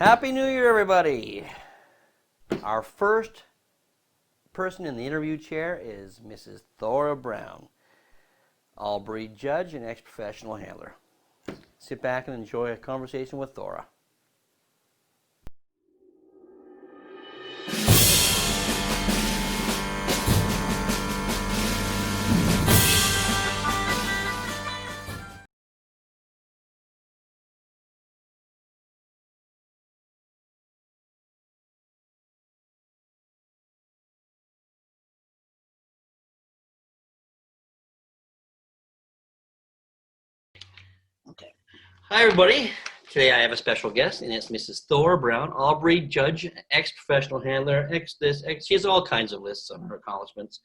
Happy New Year, everybody. Our first person in the interview chair is Mrs. Thora Brown, all-breed judge and ex-professional handler. Sit back and enjoy a conversation with Thora. Okay. Hi, everybody. Today I have a special guest, and it's Mrs. Thora Brown, all-breed judge, ex-professional handler, she has all kinds of lists on her accomplishments.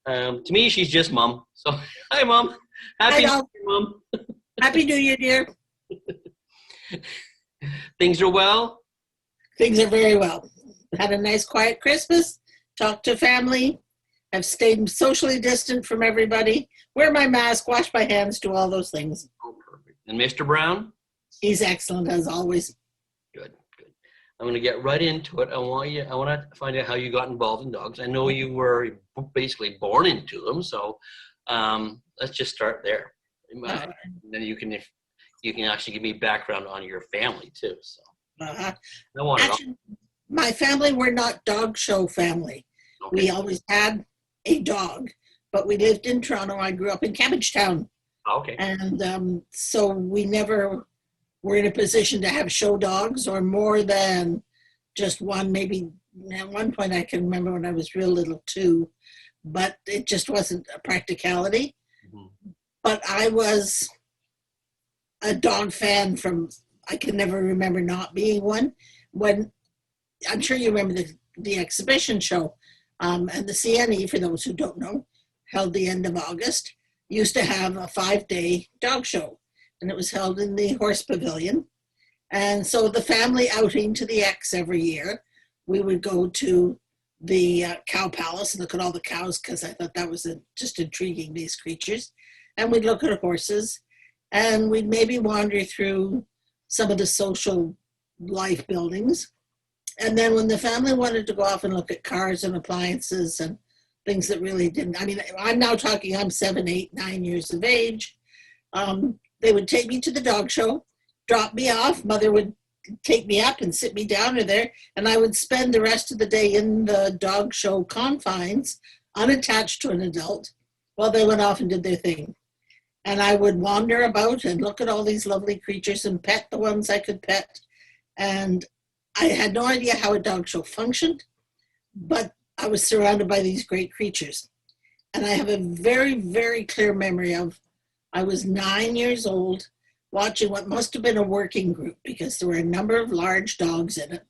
To me, she's just Mom. So, hi, Mom. Happy New Year, Mom. Happy New Year, dear. Things are well? Things are very well. Had a nice, quiet Christmas. Talked to family. I've stayed socially distant from everybody. Wear my mask, wash my hands, do all those things. Oh, perfect. And Mr. Brown? He's excellent as always. Good. I'm going to get right into it. I want to find out how you got involved in dogs. I know you were basically born into them, so let's just start there. And then you can actually give me background on your family too. So I want Actually, my family were not dog show family. Okay. We always had a dog, but we lived in Toronto. I grew up in Cabbagetown. Okay. And so we never were in a position to have show dogs or more than just one. Maybe at one point I can remember when I was real little too, but it just wasn't a practicality. Mm-hmm. But I was a dog fan I can never remember not being one. When I'm sure you remember the exhibition show, and the CNE, for those who don't know, held the end of August, used to have a 5-day dog show, and it was held in the Horse Pavilion. And so the family outing to the X every year, we would go to the Cow Palace and look at all the cows, because I thought that was just intriguing, these creatures. And we'd look at horses, and we'd maybe wander through some of the social life buildings. And then when the family wanted to go off and look at cars and appliances and things that really didn't, I'm now talking, I'm 7, 8, 9 years of age. They would take me to the dog show, drop me off. Mother would take me up and sit me down there, and I would spend the rest of the day in the dog show confines, unattached to an adult, while they went off and did their thing. And I would wander about and look at all these lovely creatures and pet the ones I could pet. And I had no idea how a dog show functioned, but I was surrounded by these great creatures. And I have a very, very clear memory of, I was 9 years old, watching what must have been a working group, because there were a number of large dogs in it.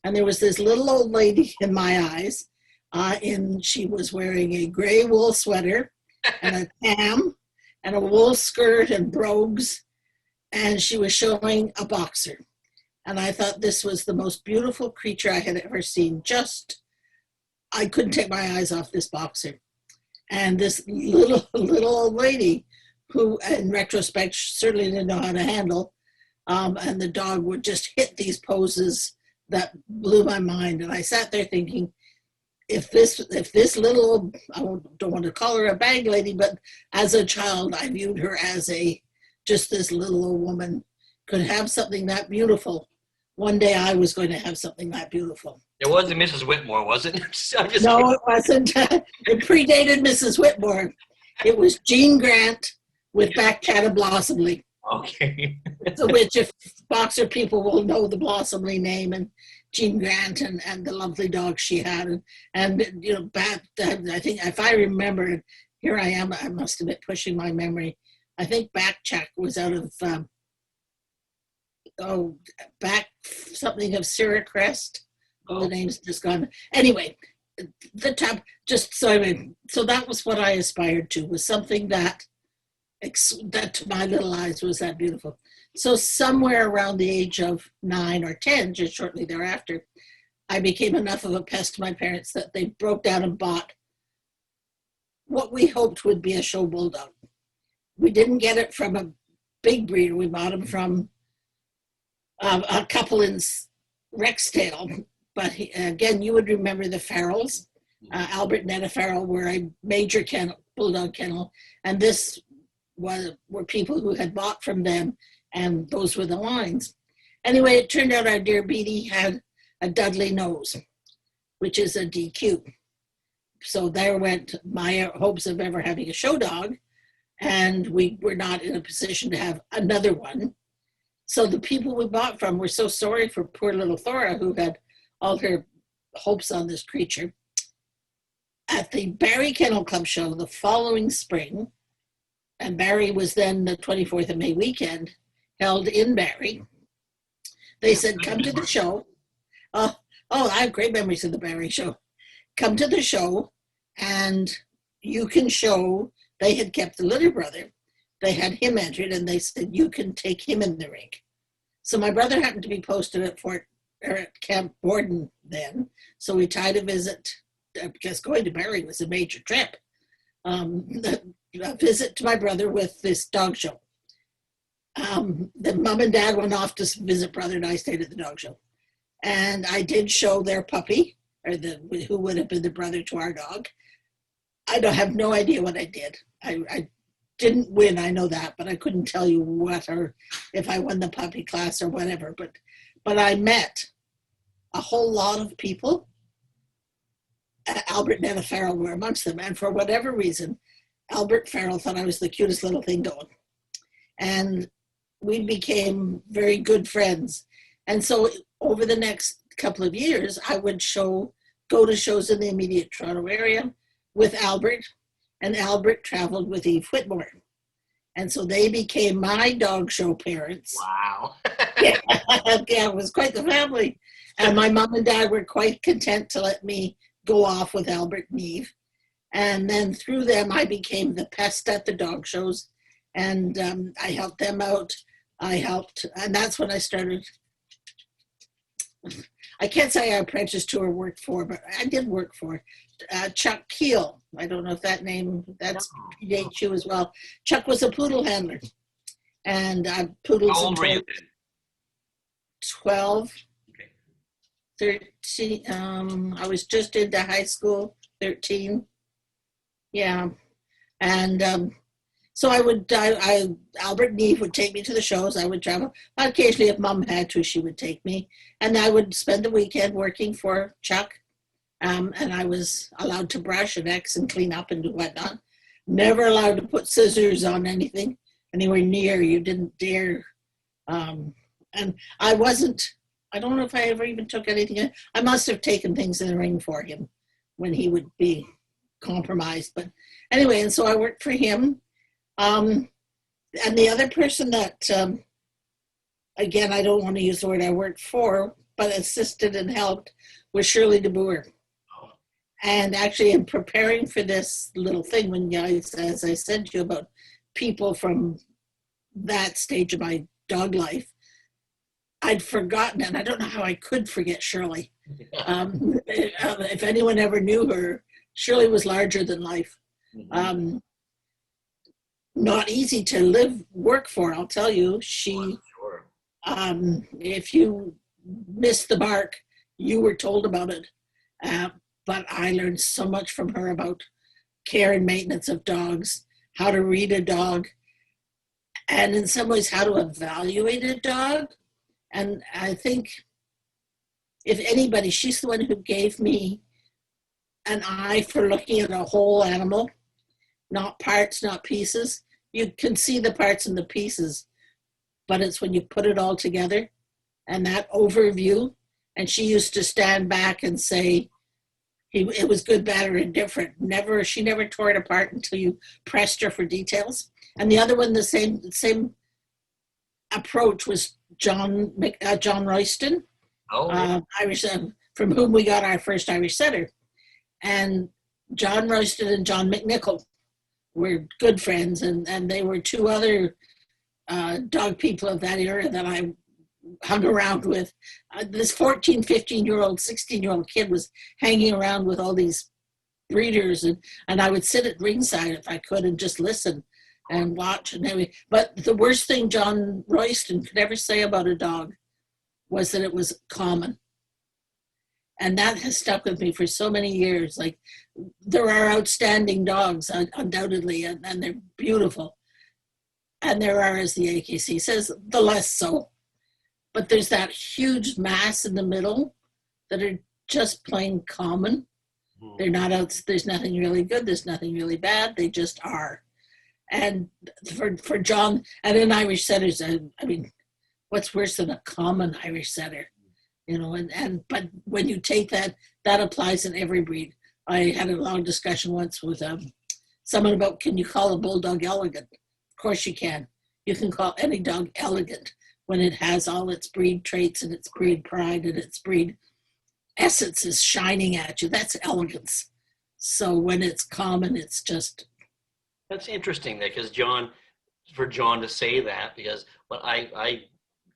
And there was this little old lady in my eyes, and she was wearing a gray wool sweater and a tam and a wool skirt and brogues, and she was showing a boxer. And I thought this was the most beautiful creature I had ever seen. I couldn't take my eyes off this boxer. And this little old lady, who in retrospect certainly didn't know how to handle, and the dog would just hit these poses that blew my mind. And I sat there thinking, if this little, I don't want to call her a bag lady, but as a child, I viewed her as just this little old woman could have something that beautiful. One day I was going to have something that beautiful. It wasn't Mrs. Whitmore, was it? No, it wasn't. It predated Mrs. Whitmore. It was Jean Grant with back Blossomley. Okay. So which, if boxer people will know the Blossomley name, and Jean Grant and the lovely dog she had. And you know, I think, if I remember, here I am, I must have been pushing my memory. I think Backcheck was out of, back something of Sarah Crest. The name's just gone. Anyway, the top, so that was what I aspired to, was something that to my little eyes was that beautiful. So somewhere around the age of 9 or 10, just shortly thereafter, I became enough of a pest to my parents that they broke down and bought what we hoped would be a show bulldog. We didn't get it from a big breeder. We bought him from a couple in Rexdale, but again, you would remember the Farrells. Albert and Etta Farrell were a major kennel, bulldog kennel, and this were people who had bought from them, and those were the lines. Anyway, it turned out our dear Beatty had a Dudley nose, which is a DQ. So there went my hopes of ever having a show dog, and we were not in a position to have another one. So the people we bought from were so sorry for poor little Thora, who had all her hopes on this creature. At the Barrie Kennel Club show the following spring, and Barrie was then the 24th of May weekend, held in Barrie. They said, come to the show. Oh, I have great memories of the Barrie show. Come to the show and you can show. They had kept the little brother. They had him entered and they said, you can take him in the rink. So my brother happened to be posted at Camp Borden then. So we tied a visit, because going to Barrie was a major trip. A visit to my brother with this dog show. The mom and dad went off to visit brother and I stayed at the dog show. And I did show their puppy, or who would have been the brother to our dog. I have no idea what I did. I didn't win, I know that, but I couldn't tell you what, or if I won the puppy class or whatever. But I met a whole lot of people. Albert and Etta Farrell were amongst them. And for whatever reason, Albert Farrell thought I was the cutest little thing going. And we became very good friends. And so over the next couple of years, I would go to shows in the immediate Toronto area with Albert, and Albert traveled with Eve Whitmore. And so they became my dog show parents. Wow. Yeah, it was quite the family. And my mom and dad were quite content to let me go off with Albert and Eve. And then through them, I became the pest at the dog shows. And I helped them out. And that's when I started. I can't say I apprenticed to or worked for, but I did work for Chuck Keel. I don't know if that's predates you as well. Chuck was a poodle handler. And poodles. How old were you then? 12. Okay. 13. I was just into high school, 13. Yeah. And so Albert and Eve would take me to the shows. I would travel. Occasionally, if Mom had to, she would take me. And I would spend the weekend working for Chuck. And I was allowed to brush and X and clean up and do whatnot. Never allowed to put scissors on anything anywhere near. You didn't dare. And I don't know if I ever even took anything in. I must have taken things in the ring for him when he would be compromised. But anyway, and so I worked for him. And the other person that, again, I don't want to use the word I worked for, but assisted and helped was Shirley DeBoer. And actually, in preparing for this little thing, as I said to you about people from that stage of my dog life, I'd forgotten, and I don't know how I could forget Shirley. If anyone ever knew her, Shirley was larger than life. Not easy to work for, I'll tell you. She, if you missed the mark, you were told about it. But I learned so much from her about care and maintenance of dogs, how to read a dog, and in some ways how to evaluate a dog. And I think if anybody, she's the one who gave me an eye for looking at a whole animal, not parts, not pieces. You can see the parts and the pieces, but it's when you put it all together and that overview. And she used to stand back and say, it was good, bad, or indifferent. She never tore it apart until you pressed her for details. And the other one, the same approach was John Royston, Irish, from whom we got our first Irish setter. And John Royston and John McNichol were good friends, and they were two other dog people of that era that I hung around with. This 14, 15-year-old, 16-year-old kid was hanging around with all these breeders, and I would sit at ringside if I could and just listen and watch and everything. But the worst thing John Royston could ever say about a dog was that it was common. And that has stuck with me for so many years. Like, there are outstanding dogs, undoubtedly, and they're beautiful. And there are, as the AKC says, the less so. But there's that huge mass in the middle that are just plain common. They're not out, there's nothing really good, there's nothing really bad, they just are. And for John, and in Irish setters, I mean, what's worse than a common Irish setter? You know, but when you take that applies in every breed. I had a long discussion once with someone about, can you call a bulldog elegant? Of course you can. You can call any dog elegant when it has all its breed traits and its breed pride and its breed essence is shining at you. That's elegance. So when it's common, it's just. That's interesting, because for John to say that, because when I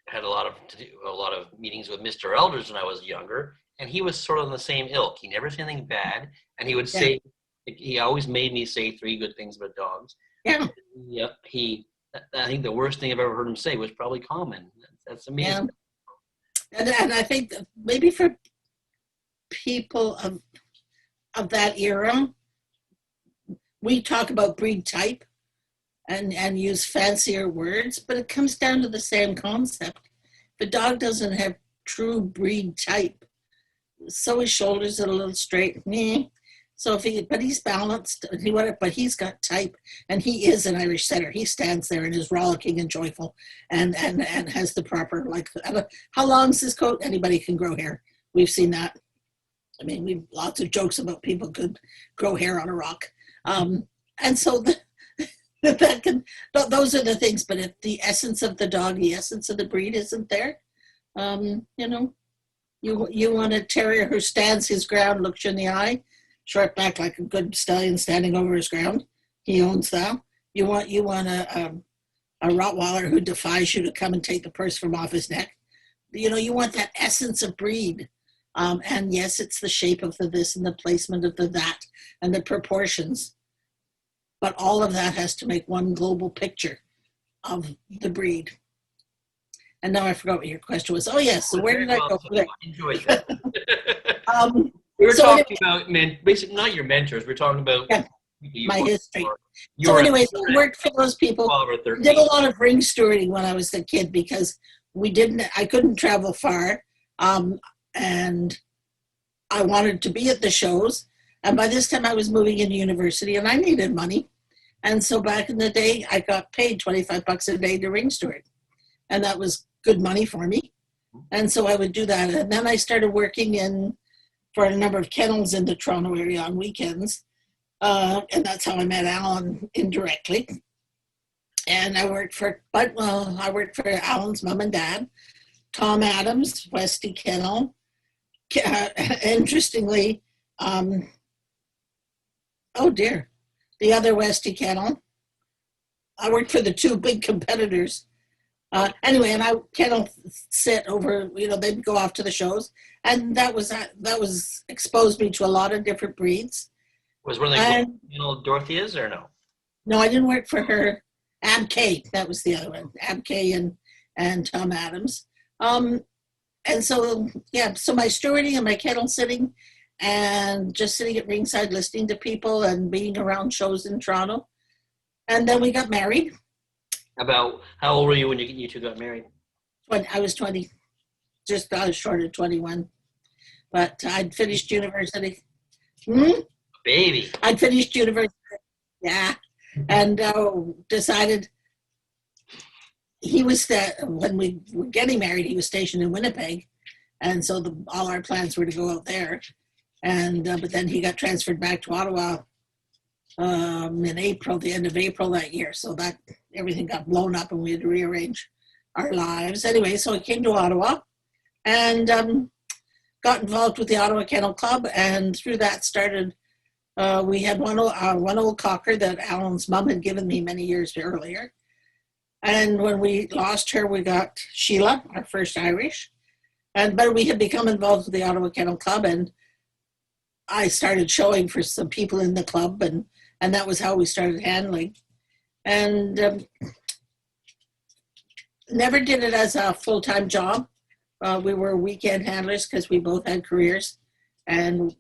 had a lot of meetings with Mr. Elders when I was younger, and he was sort of in the same ilk. He never said anything bad, and he would say, he always made me say 3 good things about dogs. Yeah. Yep. I think the worst thing I've ever heard him say was probably common. That's amazing. Yeah. And I think that maybe for people of that era, we talk about breed type and use fancier words, but it comes down to the same concept. If a dog doesn't have true breed type, so his shoulders are a little straight. So but he's balanced, but he's got type, and he is an Irish setter. He stands there and is rollicking and joyful, and has the proper, like, how long's his coat? Anybody can grow hair. We've seen that. I mean, we've lots of jokes about people could grow hair on a rock, and so those are the things. But if the essence of the dog, the essence of the breed isn't there, you know, you want a terrier who stands his ground, looks you in the eye, short back like a good stallion standing over his ground. He owns that. You want a Rottweiler who defies you to come and take the purse from off his neck. You know, you want that essence of breed. And yes, it's the shape of the this and the placement of the that and the proportions. But all of that has to make one global picture of the breed. And now I forgot what your question was. Oh, yes. So where did I go? I enjoyed that. We were talking about, basically, not your mentors. We're talking about my history. So anyways, I worked for those people. Did a lot of ring stewarding when I was a kid because I couldn't travel far. And I wanted to be at the shows. And by this time I was moving into university and I needed money. And so back in the day, I got paid $25 a day to ring steward. And that was good money for me. And so I would do that. And then I started working for a number of kennels in the Toronto area on weekends. And that's how I met Alan indirectly. And I worked for Alan's mom and dad, Tom Adams, Westy Kennel. Interestingly, the other Westy Kennel. I worked for the 2 big competitors. Anyway, and I kennel sit over, they'd go off to the shows, and that was exposed me to a lot of different breeds. Was one of the Dorothea's or no? No, I didn't work for her. Ab K, that was the other one. Ab K and Tom Adams. And so, so my stewarding and my kennel sitting and just sitting at ringside listening to people and being around shows in Toronto. And then we got married. About how old were you when you 2 got married? I was 20, just short of 21. But I'd finished university. Baby. I'd finished university, and decided he was when we were getting married, he was stationed in Winnipeg. And so all our plans were to go out there. And but then he got transferred back to Ottawa in April, the end of April that year. So that everything got blown up and we had to rearrange our lives. Anyway, so I came to Ottawa and got involved with the Ottawa Kennel Club. And through that started, we had one old cocker that Alan's mom had given me many years earlier. And when we lost her, we got Sheila, our first Irish. But we had become involved with the Ottawa Kennel Club, and I started showing for some people in the club, and that was how we started handling. And never did it as a full-time job. We were weekend handlers because we both had careers. And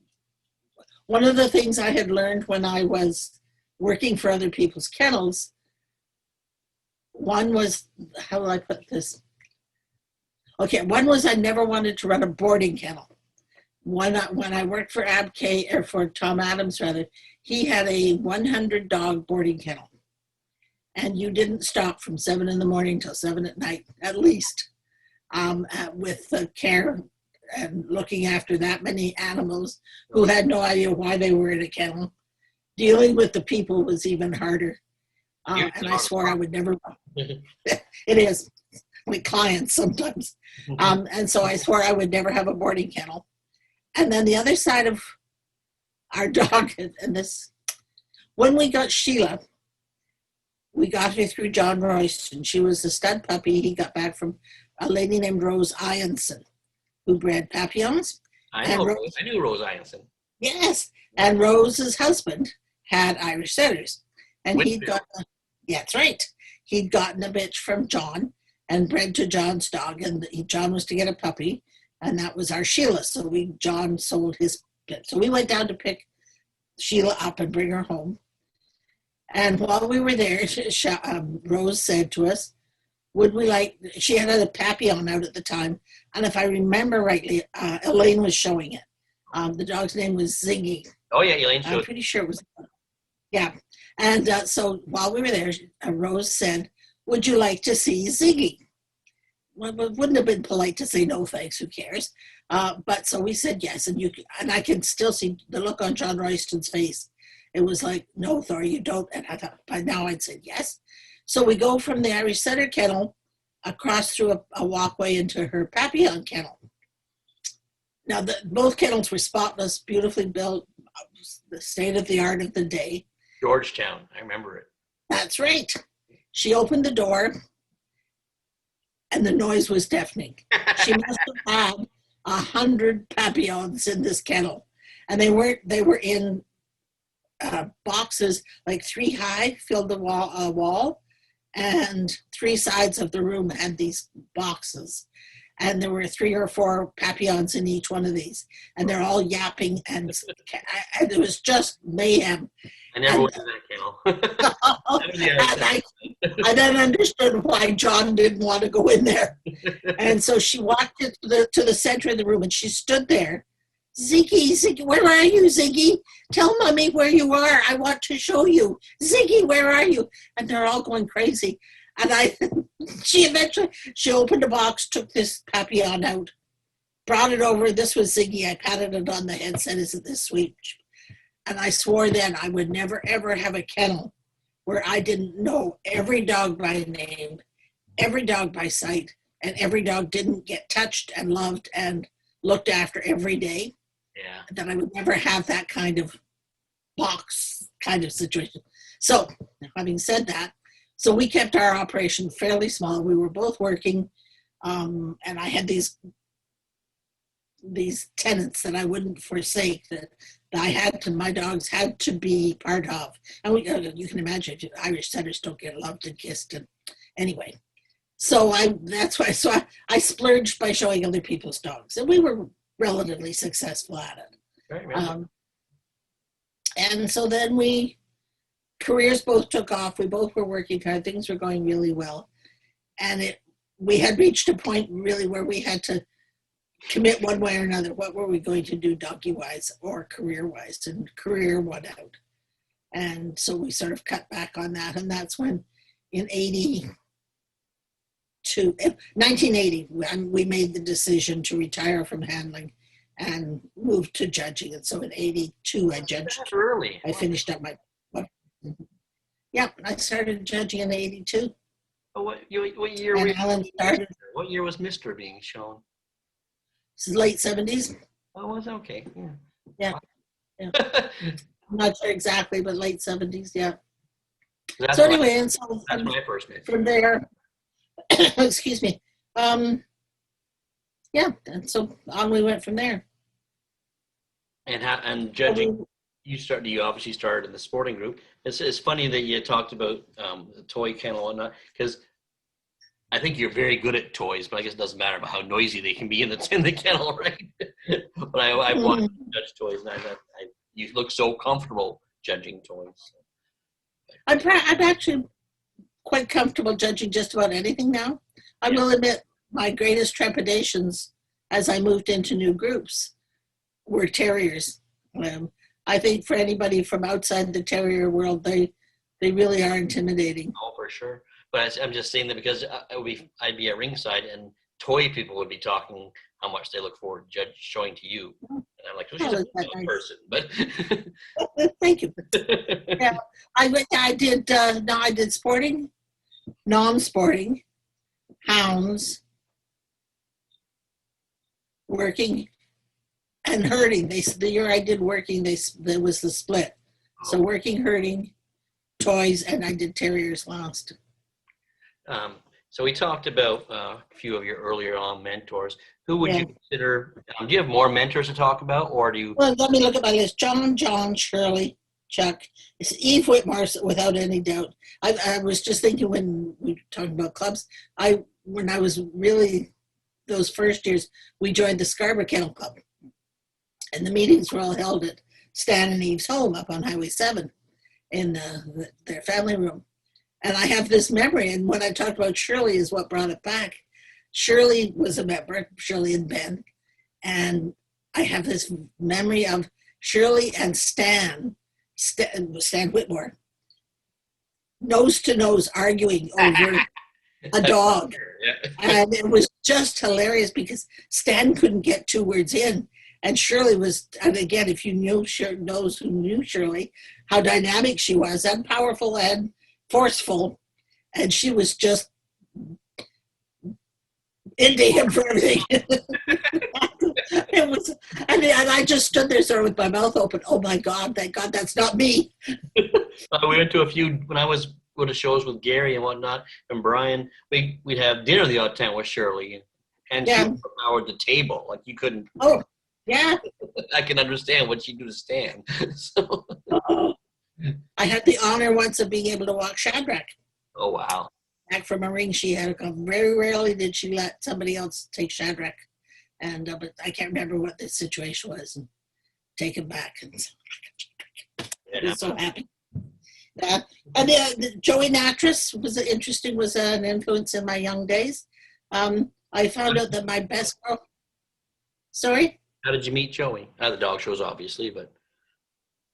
one of the things I had learned when I was working for other people's kennels, one was, how do I put this? Okay, one was I never wanted to run a boarding kennel. When I worked for Abk, or for Tom Adams rather, he had a 100 dog boarding kennel. And you didn't stop from 7 in the morning till 7 at night, at least, with the care and looking after that many animals who had no idea why they were in a kennel. Dealing with the people was even harder. And I swore I would never, it is, with clients sometimes. And so I swore I would never have a boarding kennel. And then the other side of our dog, and this, when we got Sheila, we got her through John Royston. She was a stud puppy he got back from a lady named Rose Ianson, who bred Papillons. I knew Rose Ianson. Yes, and Rose's husband had Irish setters, and Whitfield. he'd got, yeah, that's right. He'd gotten a bitch from John and bred to John's dog, and John was to get a puppy, and that was our Sheila. So John sold his bitch. So we went down to pick Sheila up and bring her home. And while we were there, Rose said to us, would we like, she had a Papillon out at the time, and if I remember rightly, Elaine was showing it. The dog's name was Ziggy. Oh yeah, Elaine showed. I'm pretty sure it was, yeah. And so while we were there, Rose said, would you like to see Ziggy? Well, it wouldn't have been polite to say no thanks, who cares? But so we said yes, and I can still see the look on John Royston's face. It was like, no, Thora, you don't. And I thought, by now I'd said yes. So we go from the Irish Setter kennel across through a walkway into her Papillon kennel. Now, both kennels were spotless, beautifully built, the state of the art of the day. Georgetown, I remember it. That's right. She opened the door, and the noise was deafening. She must have had 100 Papillons in this kennel, and they were in boxes like 3 high, filled the wall, and 3 sides of the room had these boxes, and there were 3 or 4 Papillons in each one of these, and they're all yapping, and it was just mayhem. I never went to that kennel. I then understood why John didn't want to go in there. And so she walked to the center of the room, and she stood there. Ziggy, where are you, Ziggy? Tell Mommy where you are. I want to show you. Ziggy, where are you? And they're all going crazy. And she opened a box, took this Papillon out, brought it over. This was Ziggy. I patted it on the head, said, isn't this sweet? And I swore then I would never, ever have a kennel where I didn't know every dog by name, every dog by sight, and every dog didn't get touched and loved and looked after every day. Yeah. That I would never have that kind of box kind of situation. So having said that, so we kept our operation fairly small. We were both working, and I had these tenants that I wouldn't forsake, that my dogs had to be part of. And you can imagine, Irish Setters don't get loved and kissed. And anyway, so I splurged by showing other people's dogs, and we were relatively successful at it. Right, and so then careers both took off. We both were working hard. Things were going really well. And we had reached a point really where we had to commit one way or another. What were we going to do doggy-wise or career-wise? And career won out. And so we sort of cut back on that. And that's when in 1980, we made the decision to retire from handling and move to judging. And so in 82, I judged. That's early. I finished up my, yeah, I started judging in 82. Oh, what year? And Alan started. What year was Mr. being shown? This is late 70s. Oh, was okay. Yeah. I'm not sure exactly, but late 70s, yeah. That's so anyway, and so that's my first name. From there, excuse me. Yeah, and so on we went from there. And judging, you obviously started in the sporting group. It's funny that you talked about the toy kennel and not, because I think you're very good at toys, but I guess it doesn't matter about how noisy they can be in the kennel, right? But I want to judge toys, and you look so comfortable judging toys. I'm actually quite comfortable judging just about anything now. I will admit my greatest trepidations as I moved into new groups were terriers. I think for anybody from outside the terrier world, they really are intimidating. Oh, for sure. But I'm just saying that because I'd be at ringside and toy people would be talking how much they look forward to showing to you. And I'm like, well, she's a nice person, but thank you. Yeah, I did sporting, non-sporting, hounds, working, and herding. The year I did working, there was the split. So working, herding, toys, and I did terriers last. So we talked about a few of your earlier on mentors. Who would you consider? Do you have more mentors to talk about, or do you? Well, let me look at my list. John, Shirley, Chuck. It's Eve Whitmore, without any doubt. I was just thinking when we were talking about clubs, when I was really, those first years, we joined the Scarborough Kennel Club. And the meetings were all held at Stan and Eve's home up on Highway 7 in their family room. And I have this memory, and when I talked about Shirley is what brought it back. Shirley was a member, Shirley and Ben, and I have this memory of Shirley and Stan Whitmore, nose to nose arguing over a dog. And it was just hilarious because Stan couldn't get 2 words in. And Shirley was, and again, if you knows who knew Shirley, how dynamic she was, and powerful and forceful, and she was just into him for everything. It was, and I just stood there sort of with my mouth open. Oh my God, thank God that's not me. We went to a few, when I was going to shows with Gary and whatnot, and Brian, we'd have dinner the odd time with Shirley, and she overpowered the table. Like you couldn't. Oh, yeah. I can understand what she'd do to Stan. So. I had the honor once of being able to walk Shadrach. Oh, wow. Back from a ring she had to come. Very rarely did she let somebody else take Shadrach. And but I can't remember what the situation was and take him back. And I was so happy. And Joey Natras was an influence in my young days. I found out that my best girl. Sorry? How did you meet Joey? The dog shows, obviously, but.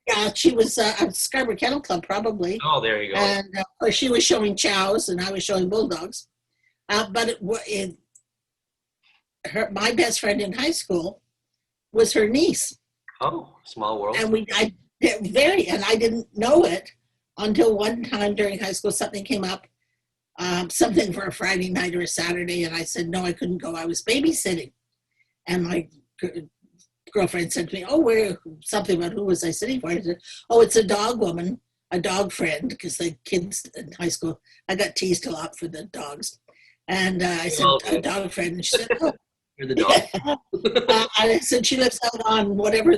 Yeah, she was at Scarborough Kennel Club, probably. Oh, there you go. And of course, she was showing chows, and I was showing bulldogs. But my best friend in high school was her niece. Oh, small world. And I didn't know it until one time during high school, something came up, something for a Friday night or a Saturday, and I said, no, I couldn't go. I was babysitting. And my girlfriend said to me, something about who was I sitting for? I said, it's a dog woman, a dog friend, because the kids in high school, I got teased a lot for the dogs. And I said, a dog friend. And she said, you're the dog. I said, she lives out on whatever,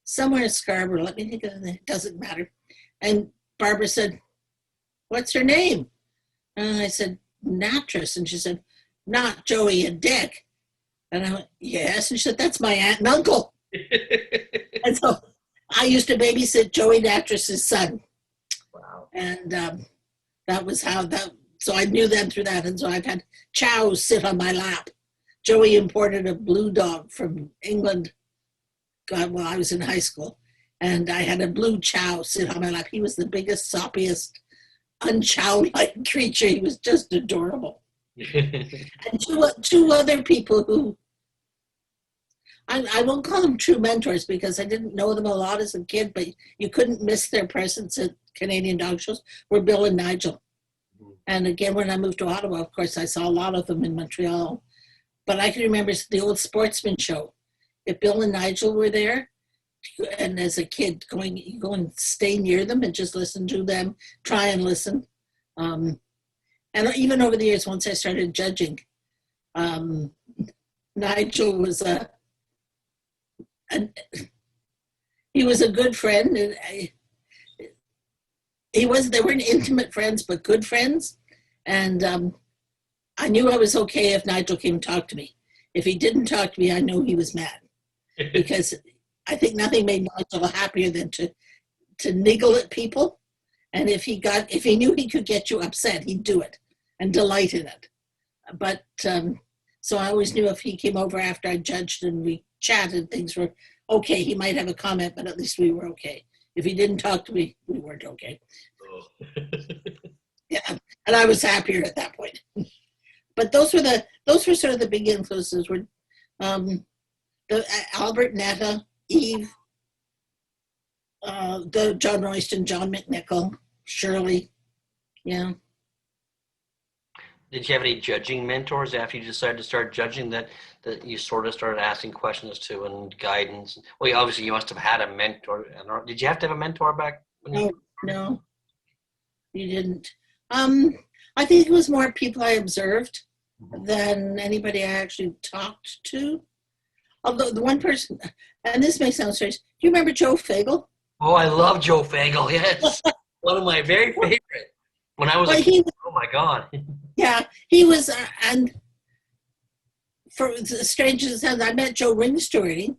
somewhere in Scarborough. Let me think of it. It doesn't matter. And Barbara said, what's her name? And I said, Natras. And she said, not Joey and Dick. And I went, yes. And she said, that's my aunt and uncle. And so I used to babysit Joey Natras's son. Wow. And that was so I knew them through that. And so I've had chows sit on my lap. Joey imported a blue dog from England while I was in high school. And I had a blue chow sit on my lap. He was the biggest, soppiest, unchow-like creature. He was just adorable. And two other people who, I won't call them true mentors because I didn't know them a lot as a kid, but you couldn't miss their presence at Canadian dog shows, were Bill and Nigel. And again, when I moved to Ottawa, of course, I saw a lot of them in Montreal. But I can remember the old Sportsman show. If Bill and Nigel were there, and as a kid, you go and stay near them and just listen to them, try and listen. And even over the years, once I started judging, Nigel was he was a good friend. And they weren't intimate friends, but good friends. And I knew I was okay if Nigel came and talked to me. If he didn't talk to me, I knew he was mad, because I think nothing made Nigel happier than to niggle at people. And if he knew he could get you upset, he'd do it and delight in it. But so I always knew if he came over after I judged and we chatted, things were okay. He might have a comment, but at least we were okay. If he didn't talk to me, we weren't okay. Oh. Yeah, and I was happier at that point. But those were sort of the big influences. Were the Albert Netta, Eve, the John Royston, John McNichol, Shirley. Yeah. Did you have any judging mentors after you decided to start judging that you sort of started asking questions to and guidance? Well, obviously you must have had a mentor. Did you have to have a mentor back? No, you didn't. I think it was more people I observed than anybody I actually talked to. Although the one person, and this may sound strange, do you remember Joe Fagel? Oh, I love Joe Fagel. Yes, one of my very favorite. When I was a kid, oh my God. Yeah, he was, and for as strange as it sounds, I met Joe Ringstory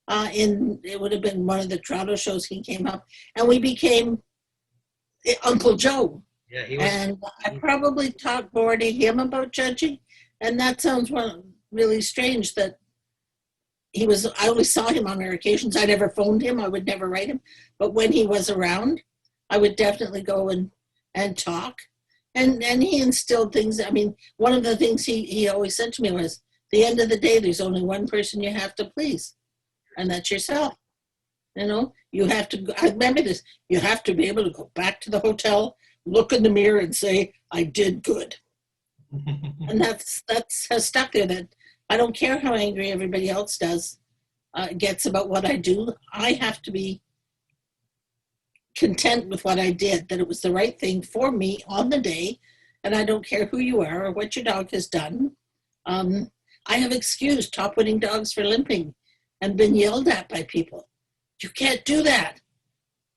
it would have been one of the Toronto shows. He came up, and we became Uncle Joe. Yeah, he was. And I probably talked more to him about judging, and that sounds really strange that I only saw him on rare occasions. I never phoned him. I would never write him. But when he was around, I would definitely go and talk. And he instilled things. I mean, one of the things he always said to me was, at the end of the day, there's only one person you have to please, and that's yourself. You know, you have to, I remember this, you have to be able to go back to the hotel, look in the mirror and say, I did good. And that's has stuck there, that I don't care how angry everybody else gets about what I do. I have to be content with what I did, that it was the right thing for me on the day, and I don't care who you are or what your dog has done. I have excused top winning dogs for limping and been yelled at by people. You can't do that.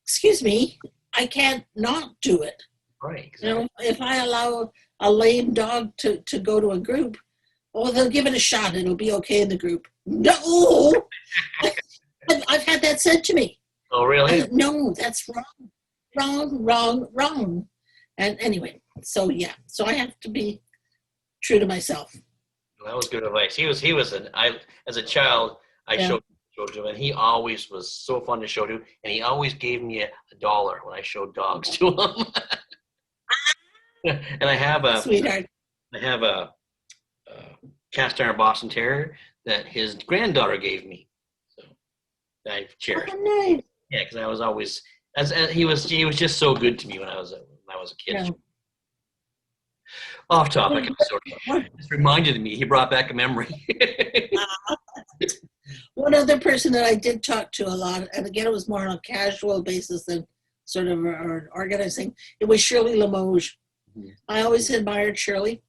Excuse me, I can't not do it. Right. Exactly. You know, if I allow a lame dog to go to a group, they'll give it a shot. It'll be okay in the group. No, I've had that said to me. Oh, really? No, that's wrong. And anyway, so yeah, so I have to be true to myself. Well, that was good advice. He was as a child, I showed to him, and he always was so fun to show to, and he always gave me $1 when I showed dogs to him. And I have a sweetheart. I have a cast iron Boston Terrier that his granddaughter gave me, so I cherished. Oh, nice. Yeah, because I was always as he was just so good to me when I was a kid. Yeah. Off topic, just reminded me. He brought back a memory. One other person that I did talk to a lot, and again, it was more on a casual basis than sort of an organizing. It was Shirley Limoges. Mm-hmm. I always admired Shirley.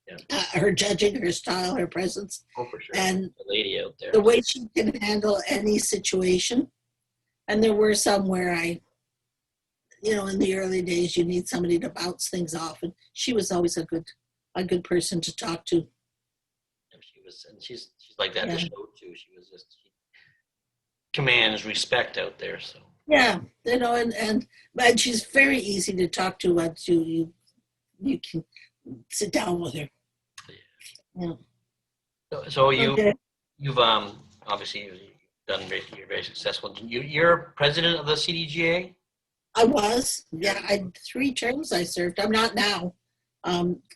Yeah. Her judging, her style, her presence. Oh, for sure. And the lady out there. The way she can handle any situation. And there were some where in the early days, you need somebody to bounce things off. And she was always a good person to talk to. She's like that to show too. She commands respect out there. So yeah, and she's very easy to talk to. Once you can sit down with her. Yeah. So you've obviously you're very successful. You're president of the CDGA? I was. Yeah, I had 3 terms I served. I'm not now.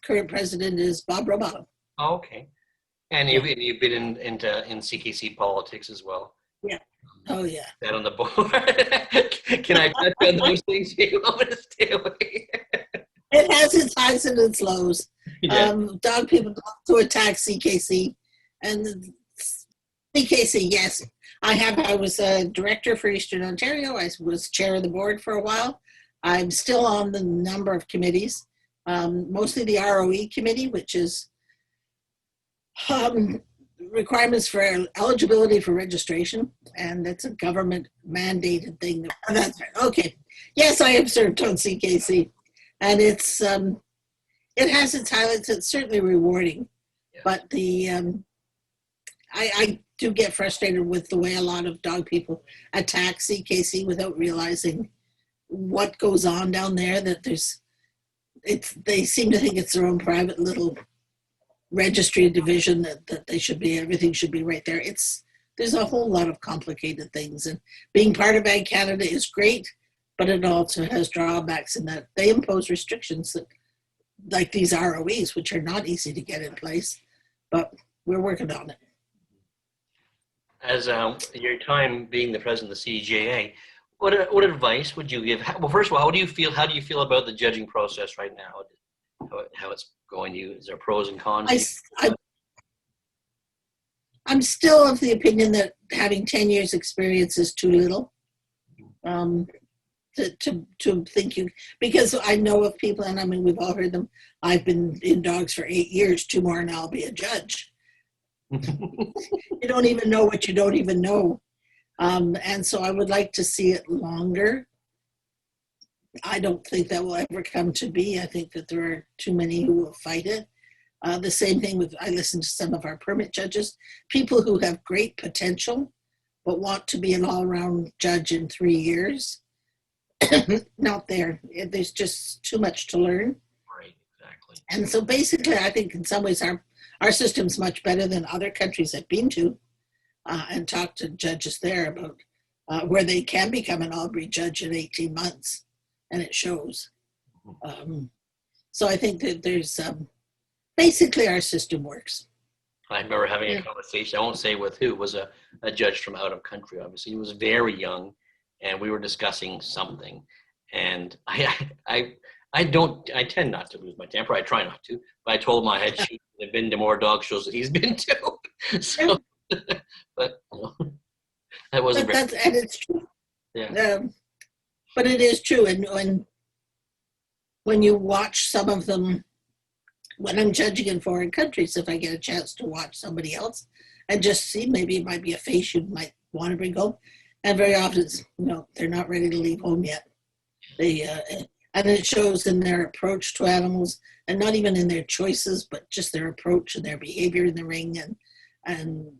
Current president is Bob Roboto. Oh, okay. And you've been in CKC politics as well. Yeah. Oh yeah. That on the board. Can I touch on those things? You want me to stay away? It has its highs and its lows. Yeah. Dog people love to attack CKC, and CKC. Yes, I was a director for Eastern Ontario. I was chair of the board for a while. I'm still on the number of committees, mostly the ROE committee, which is requirements for eligibility for registration, and that's a government mandated thing. That's right. Okay. Yes, I have served on CKC, and it has its highlights. It's certainly rewarding, Yeah. but I do get frustrated with the way a lot of dog people attack CKC without realizing what goes on down there. That they seem to think it's their own private little registry division that they should be, everything should be right there. There's a whole lot of complicated things, and being part of Ag Canada is great, but it also has drawbacks in that they impose restrictions that, like these ROEs, which are not easy to get in place, but we're working on it. As your time being the president of the CJA, what advice would you give? Well, first of all, how do you feel about the judging process right now? How it's going? Is there pros and cons? I'm still of the opinion that having 10 years experience is too little. To think because I know of people, and I mean, we've all heard them. I've been in dogs for 8 years, 2 more, and I'll be a judge. You don't even know what you don't even know. And so I would like to see it longer. I don't think that will ever come to be. I think that there are too many who will fight it. The same thing with, I listen to some of our permit judges, people who have great potential, but want to be an all-around judge in 3 years. Not there. There's just too much to learn. Right, exactly. And so basically, I think in some ways our system's much better than other countries I've been to, and talked to judges there about where they can become an all-breed judge in 18 months, and it shows. So I think that there's basically our system works. I remember having a conversation, I won't say with who, was a judge from out of country, obviously. He was very young, and we were discussing something. And I tend not to lose my temper. I try not to. But I told him I had been to more dog shows than he's been to. So, but that wasn't and it's true. Yeah. But it is true. And when you watch some of them, when I'm judging in foreign countries, if I get a chance to watch somebody else and just see, maybe it might be a face you might want to bring home. And very often it's, they're not ready to leave home yet. And it shows in their approach to animals, and not even in their choices, but just their approach and their behavior in the ring. And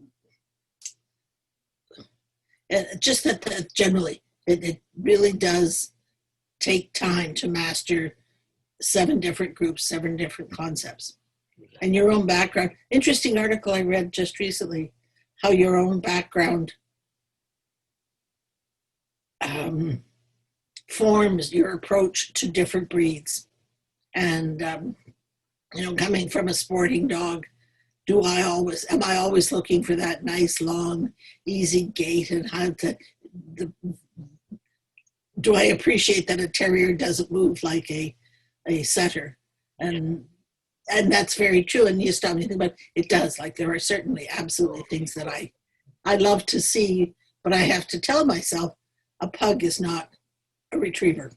just that generally, it really does take time to master 7 different groups, 7 different concepts, and your own background. Interesting article I read just recently, how your own background forms your approach to different breeds. And, coming from a sporting dog, am I always looking for that nice, long, easy gait, and do I appreciate that a terrier doesn't move like a setter? And that's very true. And you stop and think about it does. Like, there are certainly absolutely things that I love to see, but I have to tell myself a pug is not a retriever,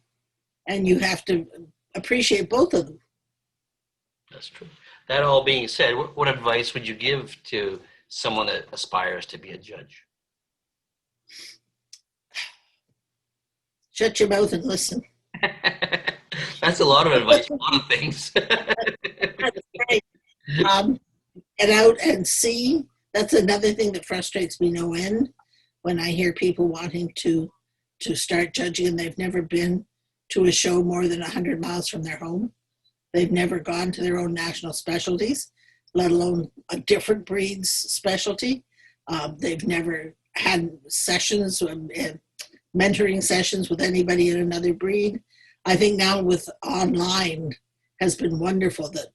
and you have to appreciate both of them. That's true. That all being said, what advice would you give to someone that aspires to be a judge? Shut your mouth and listen. That's a lot of advice, a lot of things. Get out and see. That's another thing that frustrates me no end, when I hear people wanting to start judging and they've never been to a show more than 100 miles from their home. They've never gone to their own national specialties, let alone a different breed's specialty. They've never had sessions, mentoring sessions with anybody in another breed. I think now with online has been wonderful that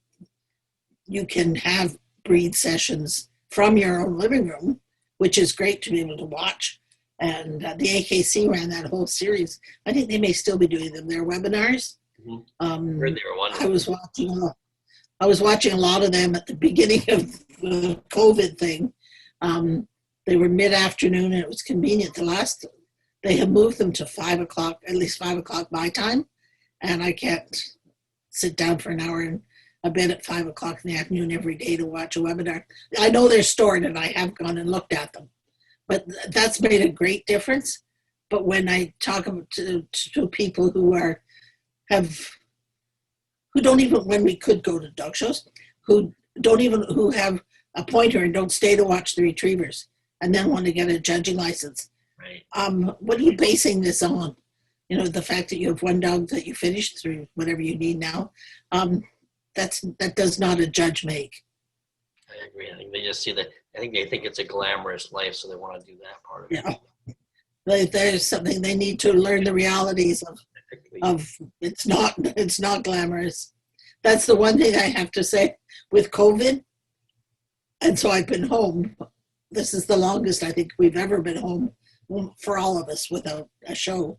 you can have breed sessions from your own living room, which is great to be able to watch. And the AKC ran that whole series. I think they may still be doing them. Their webinars. Mm-hmm. They were wonderful. I was watching a lot of them at the beginning of the COVID thing. They were mid-afternoon, and it was convenient. They have moved them to 5 o'clock, at least 5 o'clock my time, and I can't sit down for an hour in a bed at 5 o'clock in the afternoon every day to watch a webinar. I know they're stored, and I have gone and looked at them. But that's made a great difference. But when I talk to people who who don't even, when we could go to dog shows, who have a pointer and don't stay to watch the retrievers and then want to get a judging license. Right. What are you basing this on? You know, the fact that you have one dog that you finished through whatever you need now, that does not a judge make. I agree. I think they just see that. I think they think it's a glamorous life, so they want to do that part of it. Yeah, there's something they need to learn the realities of. It's not glamorous. That's the one thing I have to say with COVID. And so I've been home. This is the longest I think we've ever been home for all of us without a show.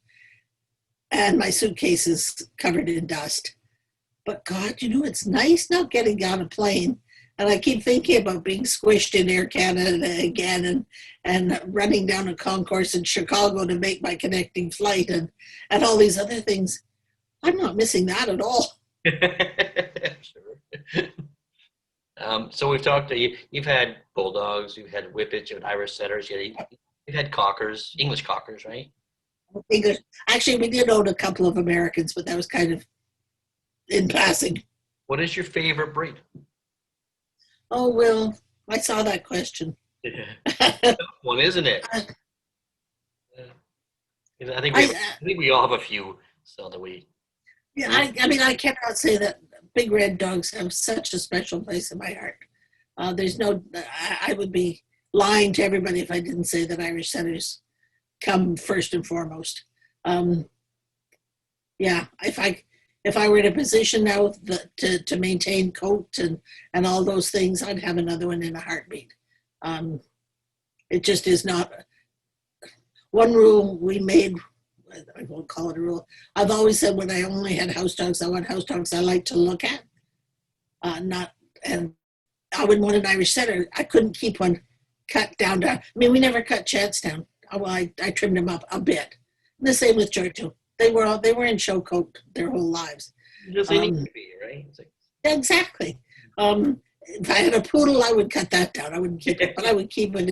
And my suitcase is covered in dust. But God, you know, it's nice not getting on a plane. And I keep thinking about being squished in Air Canada again and running down a concourse in Chicago to make my connecting flight and all these other things. I'm not missing that at all. Sure. So we've talked to you. You've had bulldogs, you've had whippets, you've had Irish setters, you've had cockers, English cockers, right? English. Actually, we did own a couple of Americans, but that was kind of in passing. What is your favorite breed? Oh, Will, I saw that question. Tough one, isn't it? I think we all have a few, so that we. Yeah, I mean, I cannot say that big red dogs have such a special place in my heart. There's no, I would be lying to everybody if I didn't say that Irish setters come first and foremost. Yeah, if I were in a position now to maintain coat and all those things, I'd have another one in a heartbeat. It just is not. One rule we made, I won't call it a rule. I've always said when I only had house dogs, I want house dogs I like to look at. And I wouldn't want an Irish setter. I couldn't keep one cut down to, I mean, we never cut Chance down. I trimmed them up a bit. And the same with Giorgio. They were in show coat their whole lives. Just they need to be, right? Exactly. If I had a poodle, I would cut that down. I wouldn't keep it, but I would keep it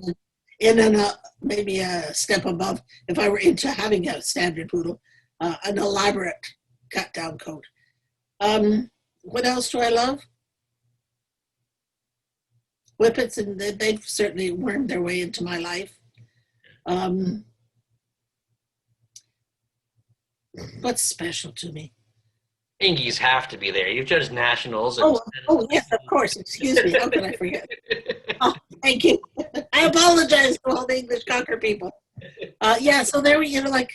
in and maybe a step above. If I were into having a standard poodle, an elaborate cut down coat. What else do I love? Whippets, and they've certainly wormed their way into my life. What's special to me? Ingies have to be there. You've judged nationals. Oh, yes, of course. Excuse me. How could I forget? Oh, thank you. I apologize to all the English cocker people. Yeah, so there we, like.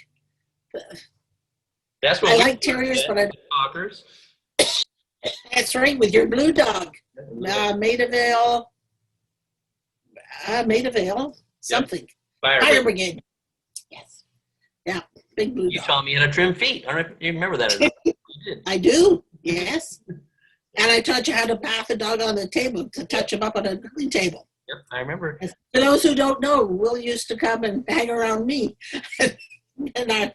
That's what I like terriers, but I cockers. That's right, with your blue dog, Maida Vale, something. Yep. Fire Brigade. Yes. Yeah, big blue dog. You taught me how to trim feet. I don't know if you remember that. I do, yes. And I taught you how to bath a dog on the table, to touch him up on a grilling table. Yep, I remember. For those who don't know, Will used to come and hang around me. I think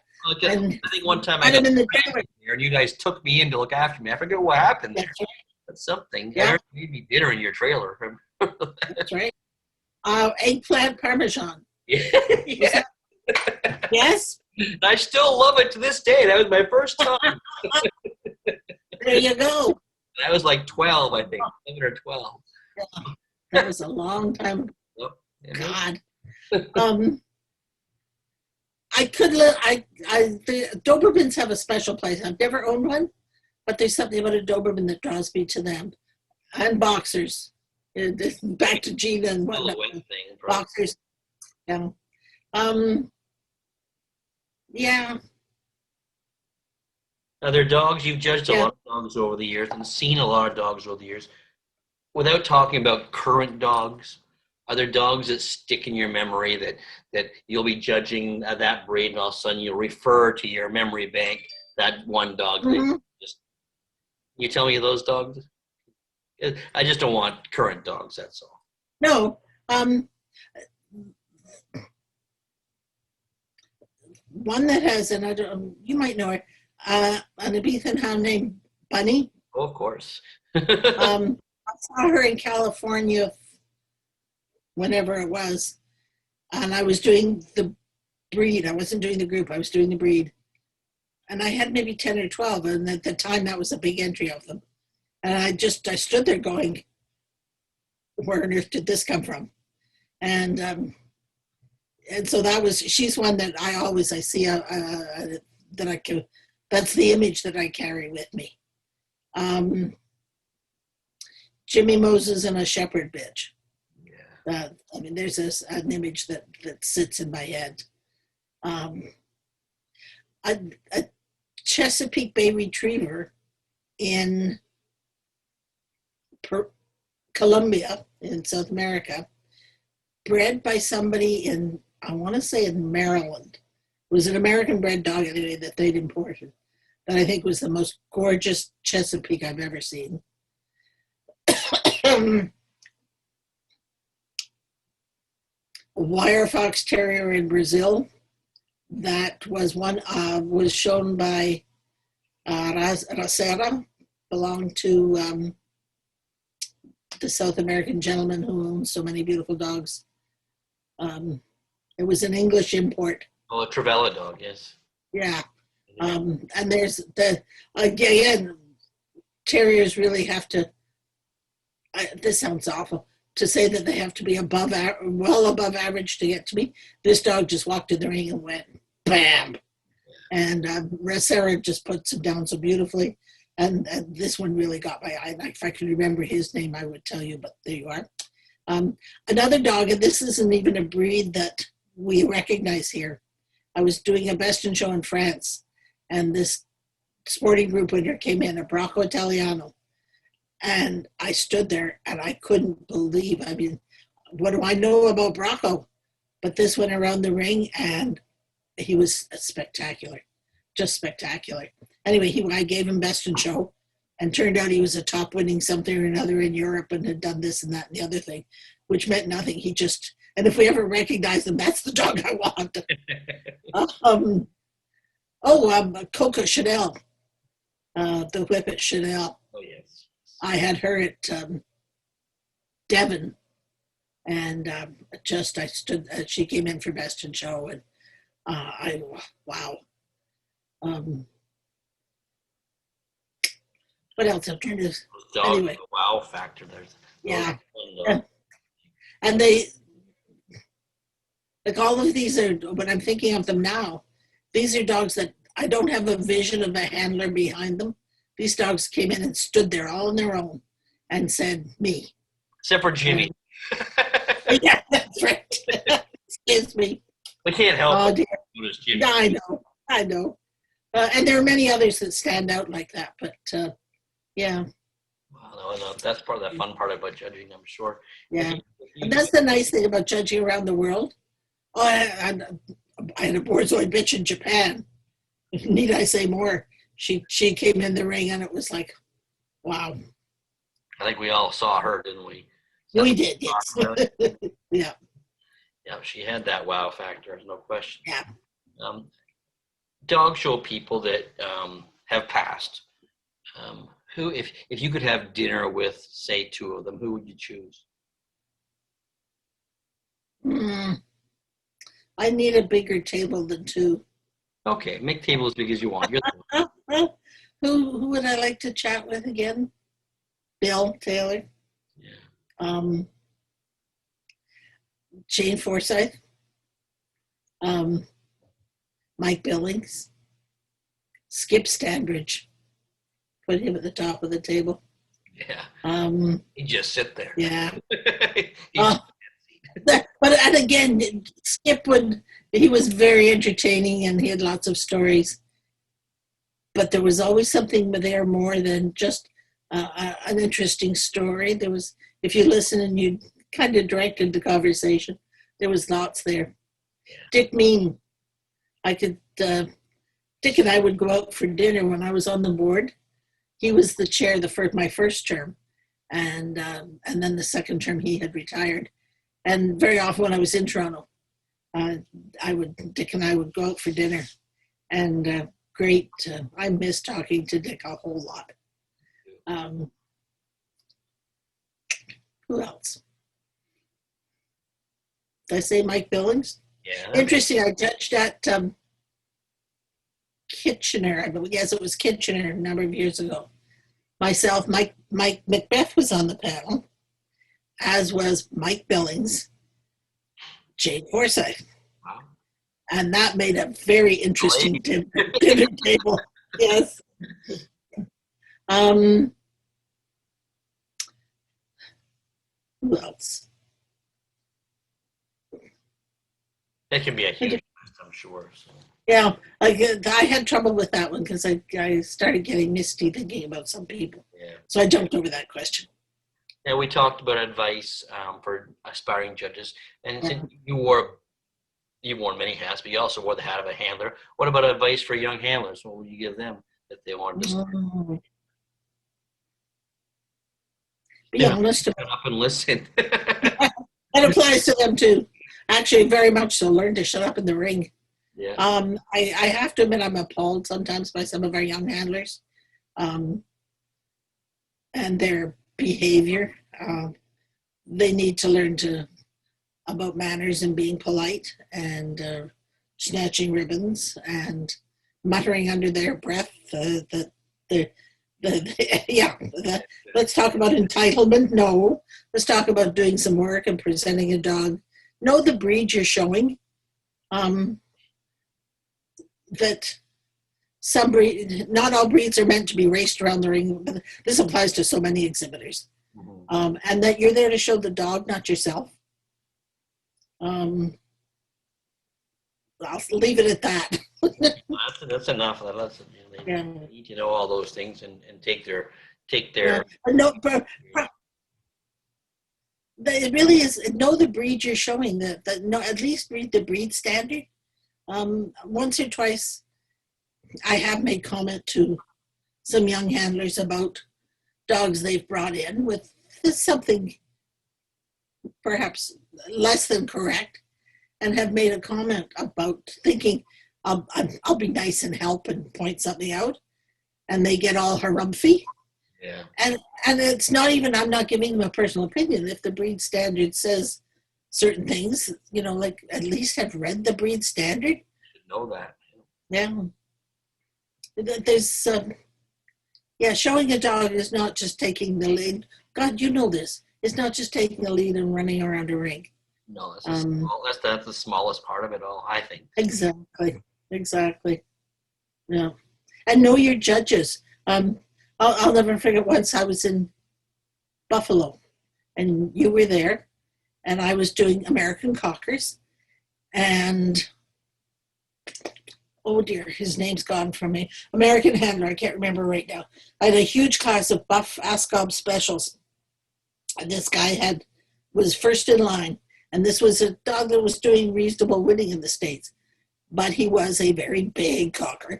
one time I got in the trailer. And you guys took me in to look after me. I forget what happened there. That's right. That's something. Yeah. Aaron made me dinner in your trailer. That's right. Eggplant Parmesan. Yeah. Yes? I still love it to this day. That was my first time. There you go. I was like 12, I think. 11 or 12. Yeah. That was a long time ago. Yep. God. The Dobermans have a special place. I've never owned one, but there's something about a Doberman that draws me to them. And boxers. Back to Gina and whatnot. Boxers. Yeah. Yeah. Now, there are dogs. You've judged a lot of dogs over the years and seen a lot of dogs over the years. Without talking about current dogs, are there dogs that stick in your memory that you'll be judging that breed and all of a sudden you'll refer to your memory bank, that one dog? Mm-hmm. You tell me those dogs? I just don't want current dogs, that's all. No. One that has, and I don't, you might know her, an Ibethan hound named Bunny. Oh, of course. I saw her in California whenever it was, and I was doing the breed. I wasn't doing the group, I was doing the breed. And I had maybe 10 or 12, and at the time that was a big entry of them. And I stood there going, where on earth did this come from? And so she's one that I see that I can, that's the image that I carry with me. Jimmy Moses and a shepherd bitch. Yeah. I mean, there's an image that sits in my head. A Chesapeake Bay Retriever in Colombia in South America, bred by somebody in, I want to say in Maryland. It was an American bred dog anyway that they'd imported. That I think was the most gorgeous Chesapeake I've ever seen. A wire fox terrier in Brazil that was shown by Racera, belonged to the South American gentleman who owns so many beautiful dogs. It was an English import. Oh, a Travella dog, yes. Yeah. And there's again, terriers really have to, this sounds awful, to say that they have to be well above average to get to me. This dog just walked in the ring and went, bam. And Racera just puts him down so beautifully. And this one really got my eye. If I could remember his name, I would tell you, but there you are. Another dog, and this isn't even a breed that we recognize here. I was doing a Best in Show in France, and this sporting group winner came in, a Bracco Italiano. And I stood there and I couldn't believe, I mean, what do I know about Bracco? But this went around the ring and he was spectacular, just spectacular. Anyway, I gave him Best in Show, and turned out he was a top winning something or another in Europe and had done this and that and the other thing, which meant nothing. And if we ever recognize him, that's the dog I want. Coco Chanel, the Whippet Chanel. Oh, yes. I had her at Devon, and she came in for Best in Show, and wow. What else? I'm trying to. Anyway. Wow factor. Yeah. And they, like all of these are, when I'm thinking of them now, these are dogs that I don't have a vision of a handler behind them. These dogs came in and stood there all on their own and said, me. Except for Jimmy. Yeah, that's right. Excuse me. We can't help it. Jimmy. I know. And there are many others that stand out like that, but yeah. Wow, no, that's part of that fun part about judging, I'm sure. Yeah. And that's the nice thing about judging around the world. Oh, I had a Borzoi bitch in Japan. Need I say more? She came in the ring and it was like, wow. I think we all saw her, didn't we? We did, yes. Yeah. Yeah, she had that wow factor, there's no question. Yeah. Dog show people that have passed. Who, if you could have dinner with, say, two of them, who would you choose? I need a bigger table than two. Okay, make table as big as you want. Who would I like to chat with again? Bill Taylor. Yeah. Jane Forsyth. Mike Billings. Skip Standridge. Put him at the top of the table. Yeah. He'd just sit there. Yeah. And again, Skip he was very entertaining and he had lots of stories. But there was always something there more than just an interesting story. There was, if you listen and you kind of directed the conversation, there was lots there. Yeah. Dick Mean. Dick and I would go out for dinner when I was on the board. He was the chair my first term, and then the second term he had retired. And very often when I was in Toronto, Dick and I would go out for dinner, and great. I miss talking to Dick a whole lot. Who else? Did I say Mike Billings? Yeah. Interesting. I judged at Kitchener. I believe, yes, it was Kitchener a number of years ago. Myself, Mike Mike Macbeth was on the panel, as was Mike Billings, Jane Forsyth. Wow. And that made a very interesting dinner table. Yes. Who else? It can be a huge list, I'm sure. So. Yeah, I had trouble with that one because I started getting misty thinking about some people. Yeah. So I jumped over that question. Yeah, we talked about advice for aspiring judges, and since you wore many hats, but you also wore the hat of a handler. What about advice for young handlers? What would you give them if they wanted to start? Be honest. Shut up and listen. That applies to them too. Actually, very much so. Learn to shut up in the ring. Yeah. I have to admit I'm appalled sometimes by some of our young handlers and their behavior. They need to learn about manners and being polite and snatching ribbons and muttering under their breath let's talk about entitlement. No, let's talk about doing some work and presenting a dog. Know the breed you're showing. That some breed, not all breeds are meant to be raced around the ring. But this applies to so many exhibitors. And that you're there to show the dog, not yourself. I'll leave it at that. That's enough. They need to know all those things and take their. No, it really is. Know the breed you're showing. No, at least read the breed standard. Once or twice, I have made comment to some young handlers about dogs they've brought in with something perhaps less than correct, and have made a comment about thinking I'll be nice and help and point something out, and they get all harumphy. Yeah. And it's not even, I'm not giving them a personal opinion. If the breed standard says certain things, like at least have read the breed standard. You should know that. Yeah. There's showing a dog is not just taking the lead. God, you know this. It's not just taking the lead and running around a ring. No, that's the smallest part of it all, I think. Exactly. Yeah. And know your judges. I'll never forget once I was in Buffalo and you were there and I was doing American Cockers and oh dear, his name's gone from me. American Handler, I can't remember right now. I had a huge class of buff Ascov specials. And this guy was first in line. And this was a dog that was doing reasonable winning in the States. But he was a very big cocker.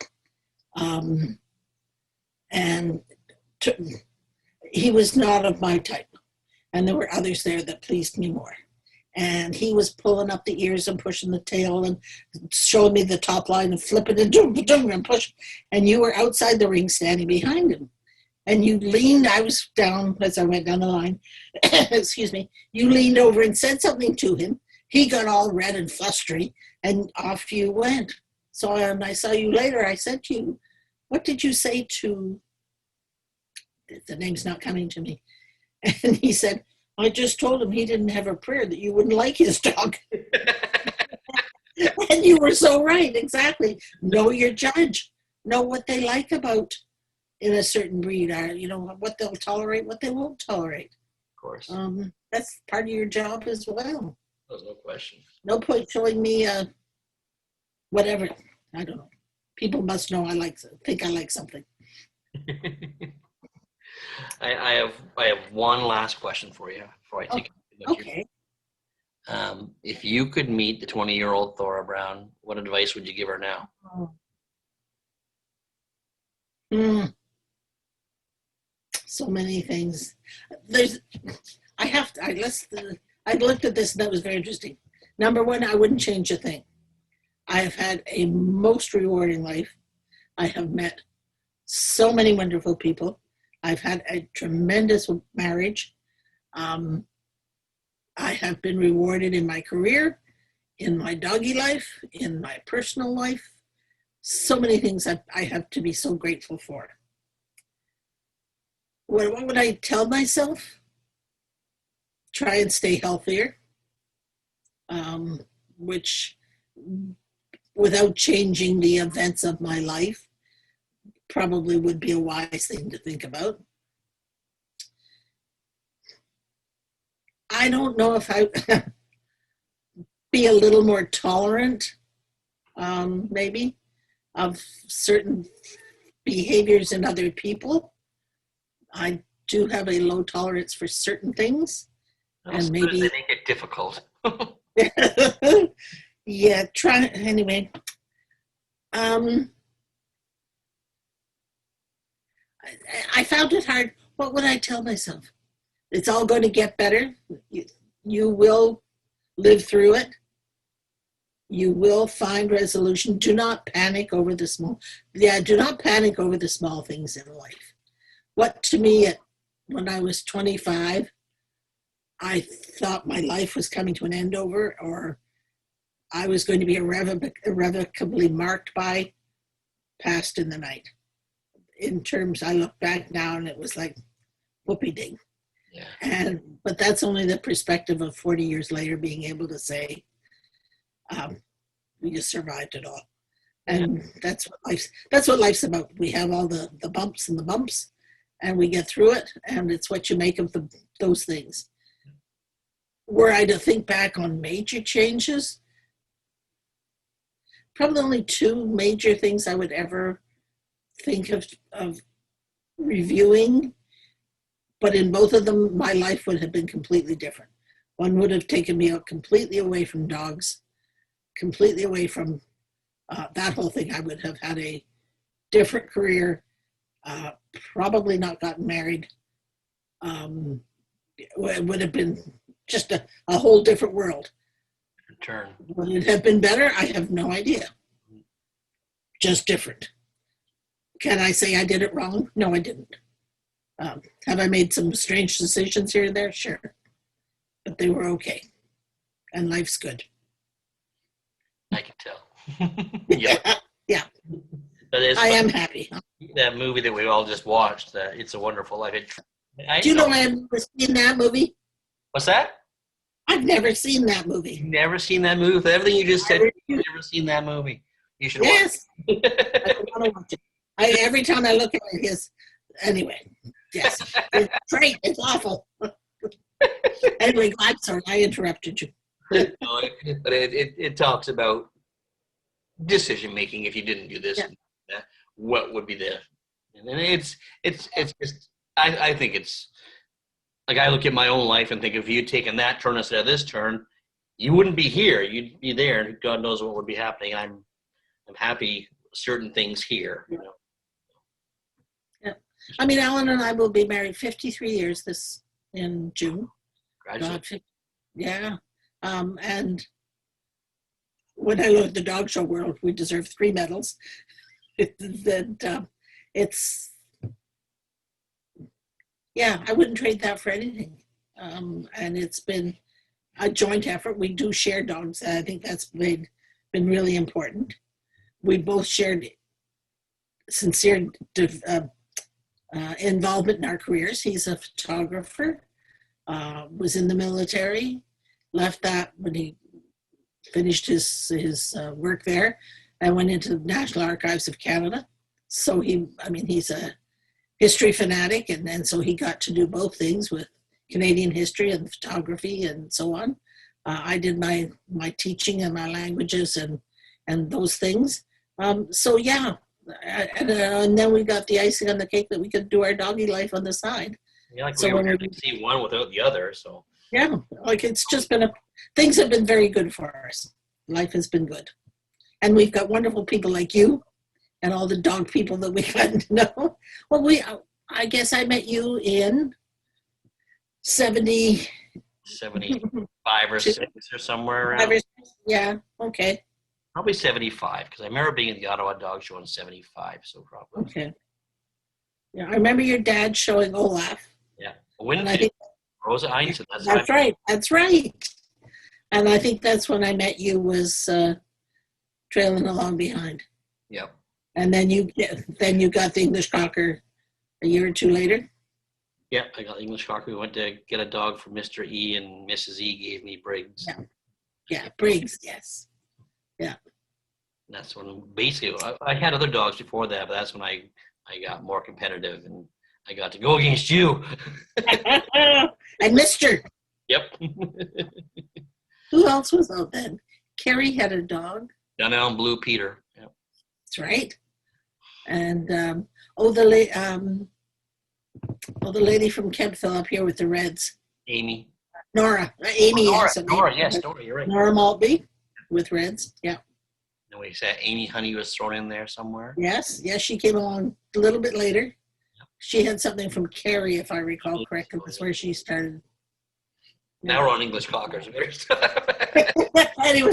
He was not of my type. And there were others there that pleased me more. And he was pulling up the ears and pushing the tail and showing me the top line and flipping and pushing. And you were outside the ring standing behind him. And you leaned, I was down as I went down the line, excuse me, you leaned over and said something to him. He got all red and flustery and off you went. So when I saw you later, I said to you, what did you say to, the name's not coming to me. And he said, I just told him he didn't have a prayer that you wouldn't like his dog. And you were so right, exactly. Know your judge. Know what they like about in a certain breed, what they'll tolerate, what they won't tolerate. Of course. That's part of your job as well. There's no question. No point showing me whatever. I don't know. People must know think I like something. I have one last question for you before I take it. Okay. If you could meet the 20-year-old Thora Brown, what advice would you give her now? So many things. I looked at this and that was very interesting. Number one, I wouldn't change a thing. I have had a most rewarding life. I have met so many wonderful people. I've had a tremendous marriage. I have been rewarded in my career, in my doggy life, in my personal life. So many things I have to be so grateful for. what would I tell myself? Try and stay healthier, which without changing the events of my life probably would be a wise thing to think about. I don't know if I be a little more tolerant, maybe, of certain behaviors in other people. I do have a low tolerance for certain things, and maybe they make it difficult. yeah. Try anyway. I found it hard. What would I tell myself? It's all going to get better. You will live through it. You will find resolution. Do not panic over the small. Yeah, do not panic over the small things in life. What to me, when I was 25, I thought my life was coming to an end over, or I was going to be irrevocably marked by, passed in the night. In terms, I look back now and it was like whoopee ding. Yeah. But that's only the perspective of 40 years later, being able to say, we just survived it all. And that's what life's about. We have all the bumps and the bumps, and we get through it, and it's what you make of those things. Were I to think back on major changes, probably only two major things I would ever think of reviewing, but in both of them, my life would have been completely different. One would have taken me out completely away from dogs, completely away from that whole thing. I would have had a different career, probably not gotten married. It would have been just a whole different world. Turn. Would it have been better? I have no idea. Just different. Can I say I did it wrong? No, I didn't. Have I made some strange decisions here and there? Sure. But they were okay. And life's good. I can tell. Yeah. Yeah. I am happy. That movie that we all just watched, It's a Wonderful Life. Do you know I have never seen that movie? What's that? I've never seen that movie. You've never seen that movie? With everything you just said, you've never seen that movie. You should watch it. I want to watch it. Every time I look at it, anyway, yes. It's great. It's awful. Anyway, I'm sorry. I interrupted you. No, but it talks about decision making. If you didn't do this, what would be the? And it's just. I think it's like I look at my own life and think if you'd taken that turn instead of this turn, you wouldn't be here. You'd be there, and God knows what would be happening. I'm happy certain things here. You know. Yeah, I mean, Alan and I will be married 53 years in June. Congratulations. Yeah. And when I look at the dog show world, we deserve 3 medals. I wouldn't trade that for anything. And it's been a joint effort. We do share dogs. And I think that's been really important. We both shared sincere involvement in our careers. He's a photographer, was in the military, left that when he finished his work there, and went into the National Archives of Canada. So he's a history fanatic, and so he got to do both things with Canadian history and photography and so on. I did my teaching and my languages and those things. And then we got the icing on the cake that we could do our doggy life on the side. Yeah, like so we were to see one without the other. So yeah, like it's just been things have been very good for us. Life has been good, and we've got wonderful people like you, and all the dog people that we've gotten to know. Well, I guess I met you in 75 or 6 or somewhere around. Yeah, okay. Probably 75, because I remember being at the Ottawa Dog Show in 75, so probably. Okay. Yeah, I remember your dad showing Olaf. Yeah. Winfield, Rosa Einstein. That's right. And I think that's when I met you, was trailing along behind. Yep. And then you got the English Cocker a year or two later. Yeah, I got English Cocker. We went to get a dog for Mr. E, and Mrs. E gave me Briggs. Yeah. Yeah, Briggs, yes. Yeah. And that's when basically I had other dogs before that, but that's when I got more competitive and I got to go against you. And Mr. Yep. Who else was out then? Carrie had a dog. Dunelm Blue Peter. Yep. That's right. And the lady from Kempville up here with the Reds. Amy. Nora. Amy, Nora, yes. Nora, yes, Nora, you're right. Nora Maltby with Reds. Yeah. And we said Amy Honey was thrown in there somewhere. Yes. Yes, she came along a little bit later. She had something from Carrie, if I recall correctly. That's where she started. Now we're on English Cockers. Anyway,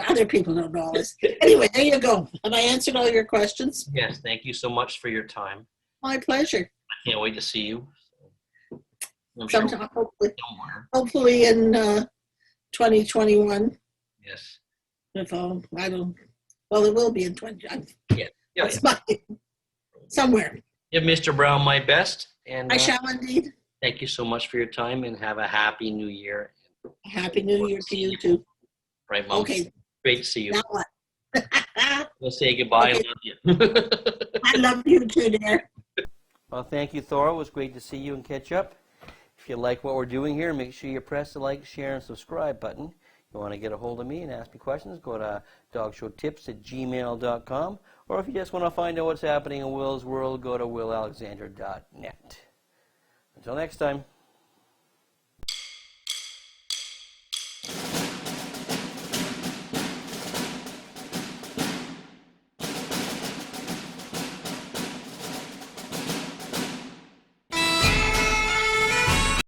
other people don't know all this. Anyway, there you go. Have I answered all your questions? Yes, thank you so much for your time. My pleasure. I can't wait to see you. I'm Sometime, sure hopefully in 2021. Yes. If I don't, well, it will be in 20. Yeah. Somewhere. Give Mr. Brown my best. And I shall indeed. thank you so much for your time and have a happy new year. Happy New Year to you too. Right, Mom? Okay. Great to see you. Now what? We'll say goodbye. Okay. And love you. I love you too, dear. Well, thank you, Thora. It was great to see you and catch up. If you like what we're doing here, make sure you press the like, share, and subscribe button. If you want to get a hold of me and ask me questions, go to dogshowtips@gmail.com. Or if you just want to find out what's happening in Will's world, go to willalexander.net. Until next time.